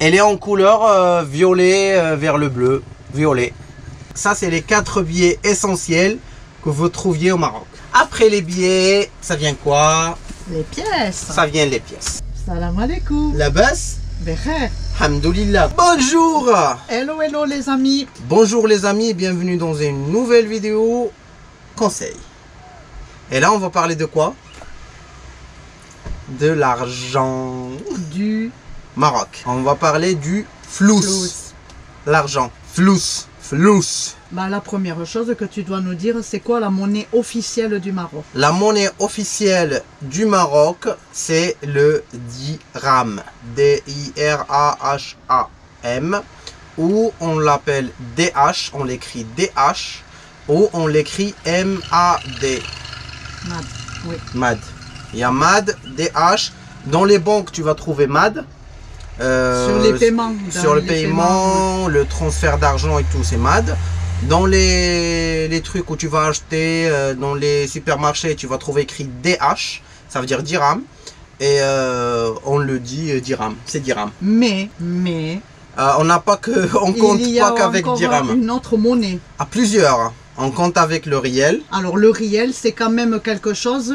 Elle est en couleur violet vers le bleu, violet. Ça, c'est les 4 billets essentiels que vous trouviez au Maroc. Après les billets, ça vient quoi? Les pièces. Ça vient les pièces. Salam alaikum. La basse? Bekher. Alhamdoulilah. Bonjour. Hello, hello les amis. Bonjour les amis et bienvenue dans une nouvelle vidéo conseil. Et là, on va parler de quoi? De l'argent. Du Maroc. On va parler du flous. L'argent. Flous. Flous. Bah, la première chose que tu dois nous dire, c'est quoi la monnaie officielle du Maroc? La monnaie officielle du Maroc, c'est le dirham. D-I-R-A-H-A-M. Ou on l'appelle DH, on l'écrit DH. Ou on l'écrit M-A-D. MAD, oui. MAD. Il y a MAD, DH. Dans les banques, tu vas trouver MAD. Sur les paiements. Sur le paiement, le transfert d'argent et tout, c'est MAD. Dans les trucs où tu vas acheter, dans les supermarchés, tu vas trouver écrit DH, ça veut dire dirham. Et on le dit dirham, c'est dirham. Mais on n'a pas que, on compte pas qu'avec dirham. Une autre monnaie. À plusieurs. On compte avec le riel. Alors le riel, c'est quand même quelque chose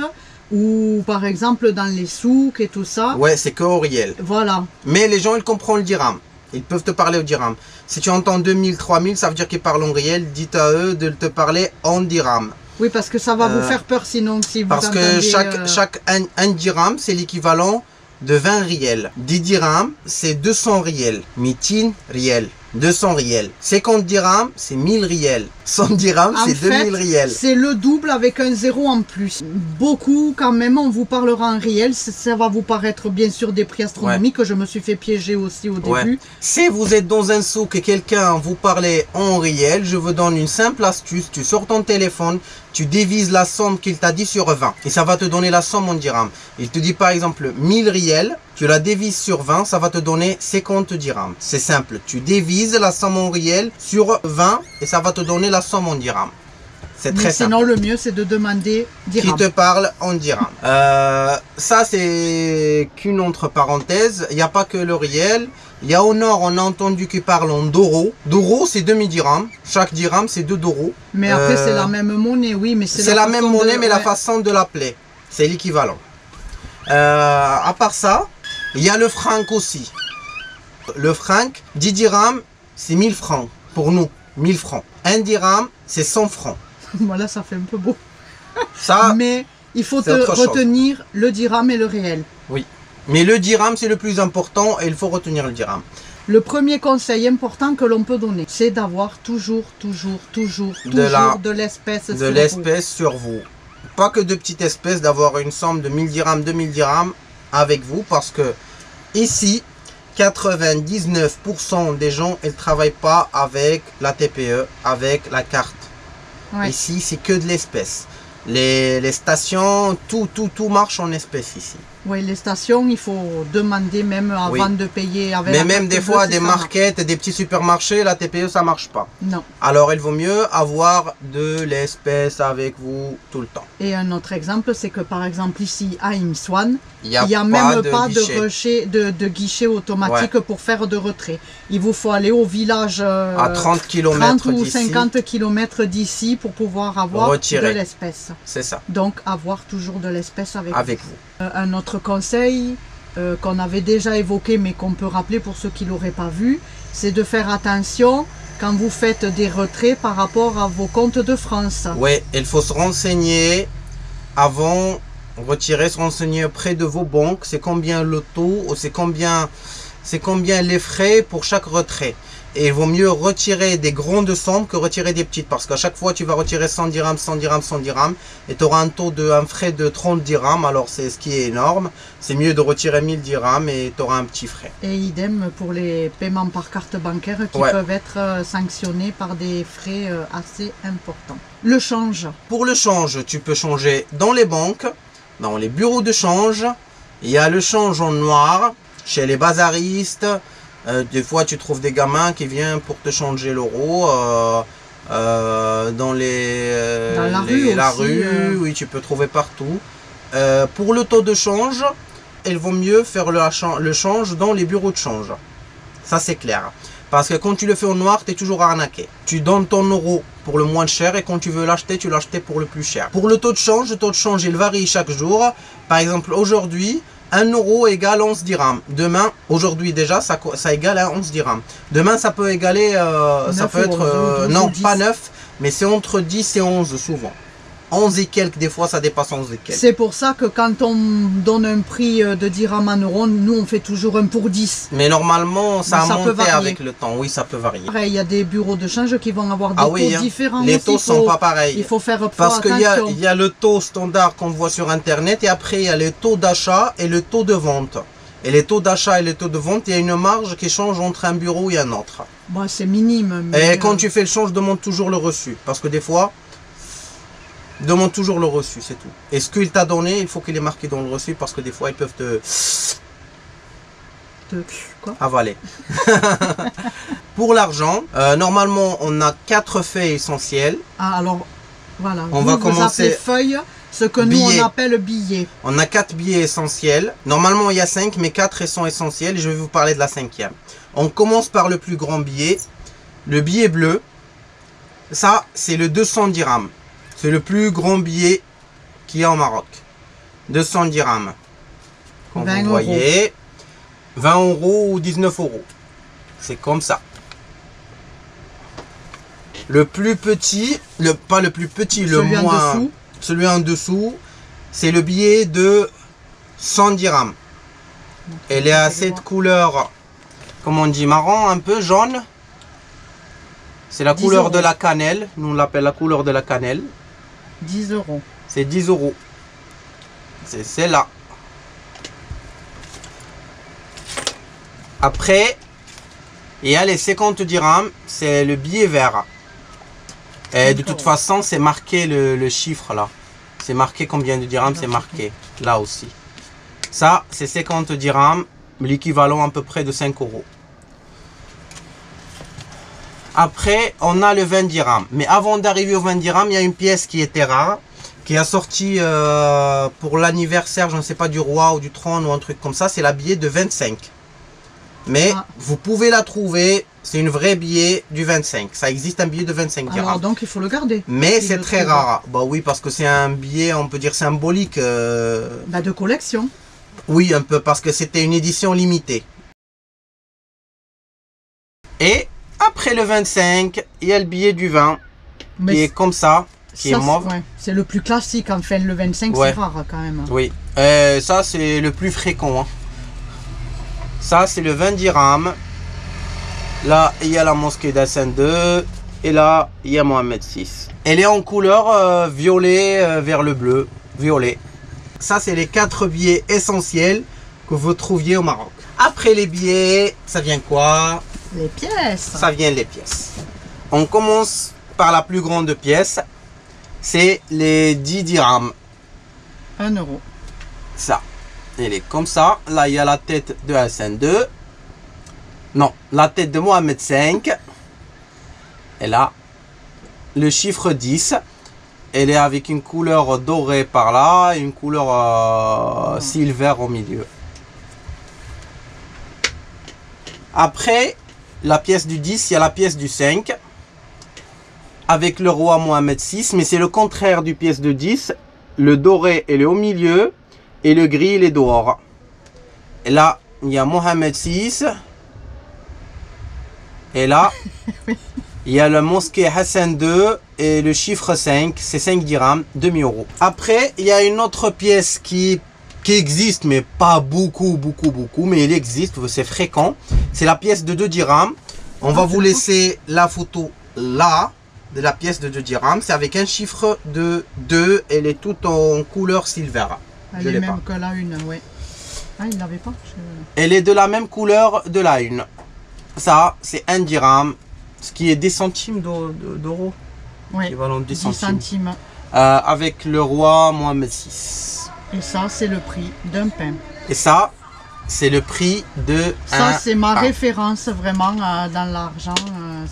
où, par exemple, dans les souks et tout ça. Ouais, c'est que au riel. Voilà. Mais les gens, ils comprennent le dirham. Ils peuvent te parler au dirham. Si tu entends 2000, 3000, ça veut dire qu'ils parlent en riel. Dites à eux de te parler en dirham. Oui, parce que ça va vous faire peur sinon. Si vous parce que chaque un dirham, c'est l'équivalent de 20 riels. 10 dirhams, c'est 200 riels. Mitin, riel. 200 riels. 50 dirhams, c'est 1000 riels. 100 dirhams, c'est 2000 riels. C'est le double avec un zéro en plus. Beaucoup, quand même, on vous parlera en riel. Ça va vous paraître bien sûr des prix astronomiques. Ouais. Je me suis fait piéger aussi au début. Ouais. Si vous êtes dans un souk et quelqu'un vous parlait en riel, je vous donne une simple astuce. Tu sors ton téléphone, tu divises la somme qu'il t'a dit sur 20. Et ça va te donner la somme en dirhams. Il te dit par exemple 1000 riels. Tu la divises sur 20, ça va te donner 50 dirhams. C'est simple. Tu divises la somme en riel sur 20 et ça va te donner la somme en dirhams. C'est très simple. Sinon, le mieux, c'est de demander dirhams. Qui te parle en dirhams. Ça, c'est qu'une entre parenthèses. Il n'y a pas que le riel. Il y a au nord, on a entendu qu'ils parlent en d'euros. D'euros, c'est 2000 dirhams. Chaque dirham, c'est 2 d'euros. Mais après, c'est la même monnaie, oui. Mais c'est la même monnaie, mais la façon de l'appeler. C'est l'équivalent. À part ça, il y a le franc aussi. Le franc, 10 dirhams, c'est 1000 francs. Pour nous, 1000 francs. 1 dirham, c'est 100 francs. Voilà, ça fait un peu beau. Ça, mais il faut retenir le dirham et le réel. Oui. Mais le dirham, c'est le plus important et il faut retenir le dirham. Le premier conseil important que l'on peut donner, c'est d'avoir toujours de l'espèce sur vous. Pas que de petites espèces, d'avoir une somme de 1000 dirhams, 2000 dirhams avec vous parce que ici, 99% des gens, ils ne travaillent pas avec la TPE, avec la carte. Ouais. Ici, c'est que de l'espèce. Les stations, tout marche en espèces ici. Oui, les stations, il faut demander même avant de payer. Avec mais même des fois, des markets, des petits supermarchés, la TPE, ça ne marche pas. Non. Alors, il vaut mieux avoir de l'espèce avec vous tout le temps. Et un autre exemple, c'est que par exemple ici, à Imswan, il n'y a même pas de guichet automatique pour faire de retrait. Il vous faut aller au village à 30 km 30 ou 50 km d'ici pour pouvoir avoir de l'espèce. C'est ça. Donc, avoir toujours de l'espèce avec vous. Un autre conseil qu'on avait déjà évoqué, mais qu'on peut rappeler pour ceux qui ne l'auraient pas vu, c'est de faire attention quand vous faites des retraits par rapport à vos comptes de France. Oui, il faut se renseigner avant retirer, se renseigner auprès de vos banques. C'est combien le taux, c'est combien les frais pour chaque retrait. Et il vaut mieux retirer des grandes sommes que retirer des petites. Parce qu'à chaque fois, tu vas retirer 100 dirhams, 100 dirhams, 100 dirhams. Et tu auras un frais de 30 dirhams. Alors, c'est ce qui est énorme. C'est mieux de retirer 1000 dirhams et tu auras un petit frais. Et idem pour les paiements par carte bancaire qui peuvent être sanctionnés par des frais assez importants. Le change. Pour le change, tu peux changer dans les banques, dans les bureaux de change. Il y a le change en noir chez les bazaristes. Des fois, tu trouves des gamins qui viennent pour te changer l'euro dans la rue, oui, tu peux trouver partout. Pour le taux de change, il vaut mieux faire le change dans les bureaux de change. Ça, c'est clair. Parce que quand tu le fais au noir, tu es toujours arnaqué. Tu donnes ton euro pour le moins cher et quand tu veux l'acheter, tu l'achètes pour le plus cher. Pour le taux de change, il varie chaque jour. Par exemple, aujourd'hui, 1 euro égale 11 dirhams. Demain, aujourd'hui déjà, ça égale à 11 dirhams. Demain, ça peut égaler, ça peut être, non, pas 9, mais c'est entre 10 et 11 souvent. 11 et quelques, des fois ça dépasse 11 et quelques. C'est pour ça que quand on donne un prix de dirham en euros, nous on fait toujours 1 pour 10. Mais normalement ça a monté avec le temps, oui ça peut varier. Pareil, il y a des bureaux de change qui vont avoir des taux différents. Les taux sont pas pareils. Il faut faire parce qu'il y a le taux standard qu'on voit sur internet et après il y a les taux d'achat et le taux de vente. Et les taux d'achat et les taux de vente, il y a une marge qui change entre un bureau et un autre. Bah, c'est minime. Mais et quand tu fais le change, demande toujours le reçu. Parce que des fois, demande toujours le reçu, c'est tout. Et ce qu'il t'a donné, il faut qu'il est marqué dans le reçu parce que des fois, ils peuvent te quoi avaler. Pour l'argent, normalement, on a 4 faits essentiels. Ah, alors, voilà. On va commencer. Feuilles, ce que nous, on appelle billets. On a 4 billets essentiels. Normalement, il y a 5, mais 4 sont essentiels. Je vais vous parler de la 5e. On commence par le plus grand billet. Le billet bleu. Ça, c'est le 200 dirhams. C'est le plus grand billet qu'il y a au Maroc. 200 dirhams. Comme vous voyez, 20 euros ou 19 euros. C'est comme ça. Le plus petit, pas le plus petit, le moins, celui en dessous, c'est le billet de 100 dirhams. Elle est à cette couleur, comme on dit, marron, un peu jaune. C'est la couleur de la cannelle. Nous on l'appelle la couleur de la cannelle. 10 euros. C'est 10 euros. C'est celle-là. Après, il y a les 50 dirhams. C'est le billet vert. Et de toute façon, c'est marqué le chiffre là. C'est marqué combien de dirhams, c'est marqué. Là aussi. Ça, c'est 50 dirhams. L'équivalent à peu près de 5 euros. Après, on a le 20 dirhams. Mais avant d'arriver au 20 dirhams, il y a une pièce qui était rare, qui a sorti pour l'anniversaire, je ne sais pas, du roi ou du trône ou un truc comme ça. C'est la billet de 25. Mais vous pouvez la trouver. C'est une vraie billet du 25. Ça existe un billet de 25 dirhams. Alors donc il faut le garder. Mais c'est très rare. Bah oui, parce que c'est un billet, on peut dire symbolique. Bah de collection. Oui, un peu, parce que c'était une édition limitée. Et après le 25, il y a le billet du 20 qui est comme ça, qui est mauve. Ouais. C'est le plus classique, enfin le 25 c'est rare quand même. Oui, ça c'est le plus fréquent. Hein. Ça c'est le 20 dirhams. Là il y a la mosquée d'Hassan II et là il y a Mohamed VI. Elle est en couleur violet vers le bleu, violet. Ça c'est les 4 billets essentiels que vous trouviez au Maroc. Après les billets, ça vient quoi? Les pièces. Ça vient les pièces. On commence par la plus grande pièce. C'est les 10 dirhams. 1 euro. Ça. Elle est comme ça. Là, il y a la tête de Hassan II. Non, la tête de Mohamed V. Et là, le chiffre 10. Elle est avec une couleur dorée par là et une couleur silver au milieu. Après la pièce du 10, il y a la pièce du 5 avec le roi Mohamed VI, mais c'est le contraire du pièce de 10. Le doré il est au milieu et le gris il est dehors. Et là, il y a Mohamed VI. Et là, il y a la mosquée Hassan II et le chiffre 5, c'est 5 dirhams, demi-euro. Après, il y a une autre pièce qui existe, mais pas beaucoup, mais il existe, c'est fréquent. C'est la pièce de 2 dirhams. On va vous laisser la photo là, de la pièce de 2 dirhams. C'est avec un chiffre de 2, elle est toute en couleur silver. Elle est même que la une, oui. Ah, il l'avait pas. Elle est de la même couleur de la une. Ça, c'est 1 dirham, ce qui est 10 centimes d'euros. Oui, 10 centimes. Avec le roi Mohamed VI. Et ça, c'est le prix d'un pain. Et ça, c'est le prix de ça, c'est ma référence vraiment dans l'argent.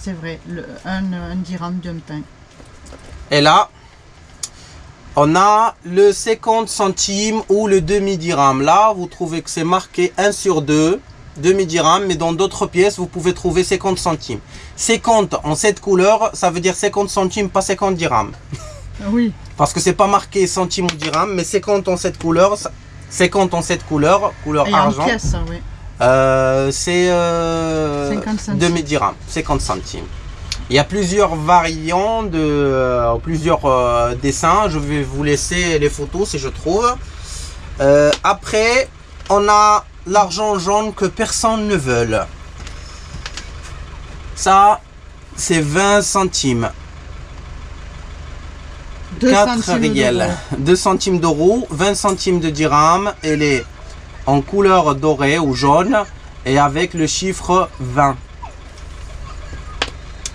C'est vrai, un dirham d'un pain. Et là, on a le 50 centimes ou le demi-dirham. Là, vous trouvez que c'est marqué 1 sur 2. demi-dirham, mais dans d'autres pièces, vous pouvez trouver 50 centimes. 50 en cette couleur, ça veut dire 50 centimes, pas 50 dirhams. Oui. Parce que c'est pas marqué centimes ou dirhams, mais 50 en cette couleur, 50 en cette couleur Et argent. en pièces, oui. C'est 50 centimes. demi-dirham, 50 centimes. Il y a plusieurs variants, plusieurs dessins. Je vais vous laisser les photos si je trouve. Après, on a l'argent jaune que personne ne veut. Ça, c'est 20 centimes. 2 4 centimes riels. d'euros. 2 centimes d'euros, 20 centimes de dirham. Elle est en couleur dorée ou jaune et avec le chiffre 20.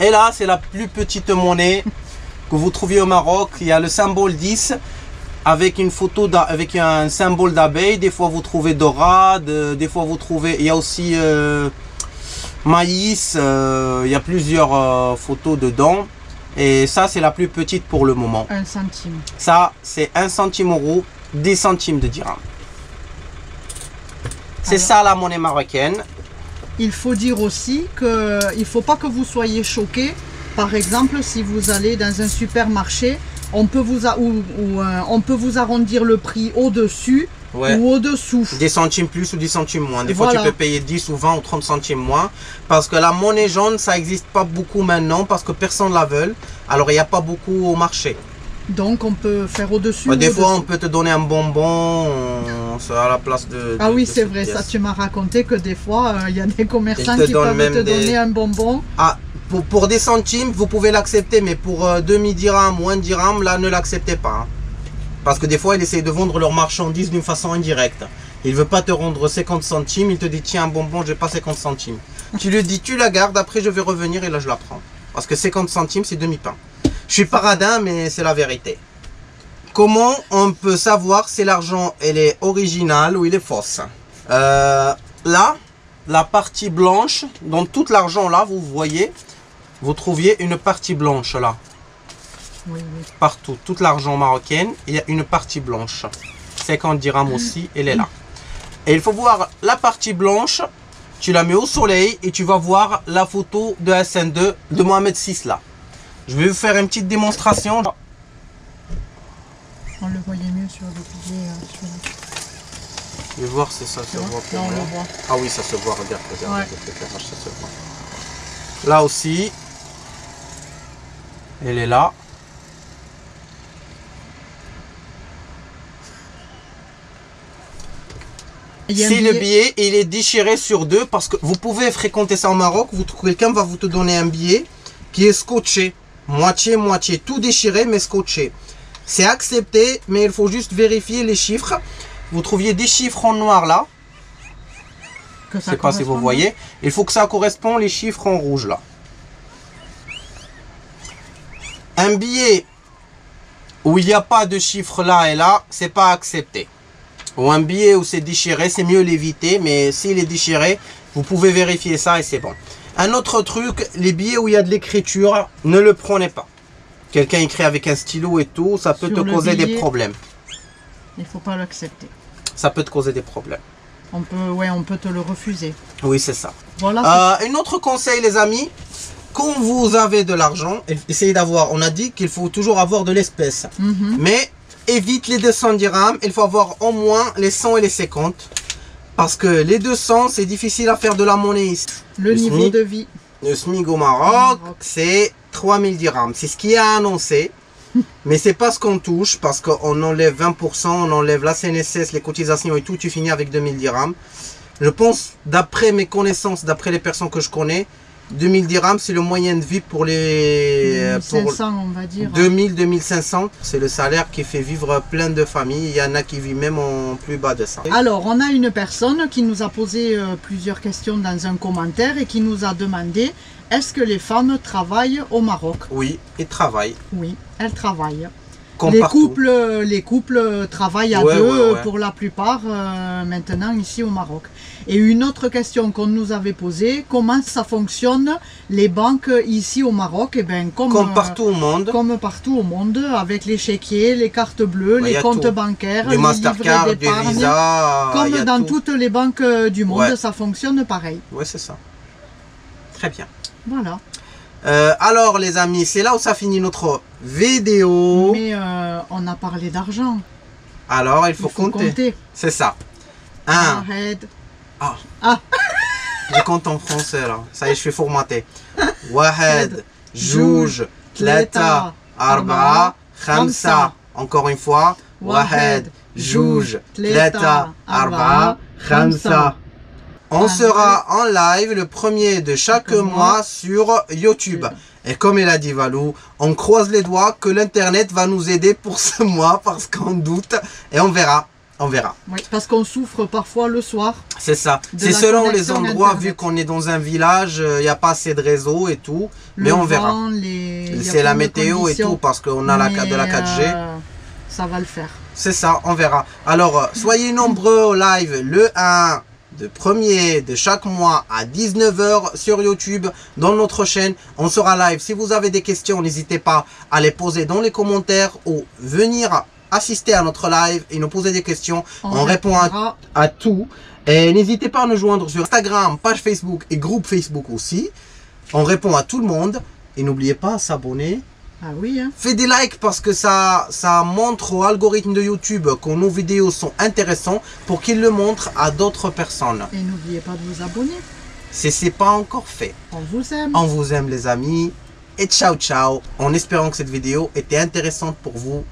Et là, c'est la plus petite monnaie que vous trouviez au Maroc. Il y a le symbole 10 avec une photo, avec un symbole d'abeille. Des fois, vous trouvez dorade. Des fois, vous trouvez... Il y a aussi maïs. Il y a plusieurs photos dedans. Et ça, c'est la plus petite pour le moment. 1 centime. Ça, c'est 1 centime euro, 10 centimes de dirham. C'est ça la monnaie marocaine. Il faut dire aussi qu'il ne faut pas que vous soyez choqués. Par exemple, si vous allez dans un supermarché, on peut vous, on peut vous arrondir le prix au-dessus ou au-dessous. 10 centimes plus ou 10 centimes moins. Des Voilà. fois, tu peux payer 10 ou 20 ou 30 centimes moins. Parce que la monnaie jaune, ça n'existe pas beaucoup maintenant parce que personne ne la veut. Alors, il n'y a pas beaucoup au marché. Donc, on peut faire au-dessus. Des fois, on peut te donner un bonbon à la place de... Ah oui, de c'est cette vrai. pièce. Ça, tu m'as raconté que des fois, il y a des commerçants Ils te qui donnent peuvent même te des- donner un bonbon. Ah, pour des centimes, vous pouvez l'accepter, mais pour demi-dirham ou 1 dirham, là, ne l'acceptez pas. Hein. Parce que des fois, ils essayent de vendre leurs marchandises d'une façon indirecte. Il ne veut pas te rendre 50 centimes, il te dit, tiens, un bonbon, j'ai pas 50 centimes. Tu lui dis, tu la gardes, après je vais revenir et là, je la prends. Parce que 50 centimes, c'est demi-pain. Je suis paradin, mais c'est la vérité. Comment on peut savoir si l'argent, elle est originale ou il est fausse? Là, la partie blanche, dans tout l'argent là, vous voyez, vous trouviez une partie blanche là. Oui, oui. Partout, tout l'argent marocain, il y a une partie blanche. 50 dirhams aussi, elle est là. Et il faut voir la partie blanche, tu la mets au soleil et tu vas voir la photo de SN2 de Mohamed VI là. Je vais vous faire une petite démonstration. On le voyait mieux sur le billet. Je vais voir si ça se voit pour Là, on moi. le voit. Ah oui, ça se voit, regarde, Ouais. l'éclairage, ça se voit. Là aussi, elle est là. Il y a un Si le billet- billet il est déchiré sur deux, parce que vous pouvez fréquenter ça au Maroc, quelqu'un va vous te donner un billet qui est scotché, moitié, tout déchiré mais scotché. C'est accepté, mais il faut juste vérifier les chiffres. Vous trouviez des chiffres en noir là, que je ça sais pas si vous corresponde. voyez. Il faut que ça corresponde les chiffres en rouge là. Un billet où il n'y a pas de chiffre là et là, c'est pas accepté. Ou un billet où c'est déchiré, c'est mieux l'éviter, mais s'il est déchiré, vous pouvez vérifier ça et c'est bon. Un autre truc, les billets où il y a de l'écriture, ne le prenez pas. Quelqu'un écrit avec un stylo et tout, ça peut Sur te le causer des billet. problèmes. Il ne faut pas l'accepter. Ça peut te causer des problèmes. On peut te le refuser. Oui, c'est ça. Voilà. Un autre conseil, les amis, quand vous avez de l'argent, essayez d'avoir, on a dit qu'il faut toujours avoir de l'espèce. Mhm. Mais évite les 200 dirhams, il faut avoir au moins les 100 et les 50. Parce que les 200, c'est difficile à faire de la monnaie ici. Le niveau SMIC, de vie. le SMIC au Maroc, c'est 3000 dirhams. C'est ce qui est annoncé. Mais c'est pas ce qu'on touche parce qu'on enlève 20%, on enlève la CNSS, les cotisations et tout, tu finis avec 2000 dirhams. Je pense, d'après mes connaissances, d'après les personnes que je connais, 2000 dirhams, c'est le moyen de vie pour les... 500, on va dire. 2000-2500, c'est le salaire qui fait vivre plein de familles. Il y en a qui vivent même en plus bas de ça. Alors, on a une personne qui nous a posé plusieurs questions dans un commentaire et qui nous a demandé est-ce que les femmes travaillent au Maroc? Oui, ils travaillent. Oui, elles travaillent. Comme les partout. couples travaillent à Ouais, deux ouais. pour la plupart maintenant ici au Maroc. Et une autre question qu'on nous avait posée, comment ça fonctionne les banques ici au Maroc? Eh ben, Comme partout au monde. comme partout au monde, avec les chéquiers, les cartes bleues, Ouais, y les a comptes tout. bancaires, Du les Mastercard, livrets du d'épargne. Visa. Comme y a dans tout. toutes les banques du monde, Ouais. ça fonctionne pareil. Ouais, c'est ça. Très bien. Voilà. Alors les amis, c'est là où ça finit notre vidéo. Mais on a parlé d'argent. Alors il faut compter. compter. C'est ça. 1. Wahed. Je compte en français là. Ça y est, je suis formaté. Wahed, Jouj, Tlata, Arba'a, Khamsa. Encore une fois. Wahed, Jouj, Tlata, Arba'a, Khamsa. On sera en live le premier de chaque mois sur YouTube. Et comme il a dit Valou, on croise les doigts que l'internet va nous aider pour ce mois parce qu'on doute et on verra. On verra. Oui, parce qu'on souffre parfois le soir. C'est ça. De C'est la selon les connexion endroits, Internet. vu qu'on est dans un village, il n'y a pas assez de réseau et tout. Mais on verra. C'est la météo et tout parce qu'on a de la 4G. Ça va le faire. C'est ça, on verra. Alors, soyez nombreux au live le 1 de premier de chaque mois à 19 h sur YouTube dans notre chaîne. On sera live. Si vous avez des questions, n'hésitez pas à les poser dans les commentaires ou venir assister à notre live et nous poser des questions. On répond à tout. Et n'hésitez pas à nous joindre sur Instagram, page Facebook et groupe Facebook aussi. On répond à tout le monde. Et n'oubliez pas à s'abonner. Ah oui, hein. Faites des likes parce que ça montre au algorithme de YouTube que nos vidéos sont intéressantes pour qu'il le montre à d'autres personnes. Et n'oubliez pas de vous abonner. C'est pas encore fait. On vous aime. On vous aime les amis. Et ciao ciao. En espérant que cette vidéo était intéressante pour vous.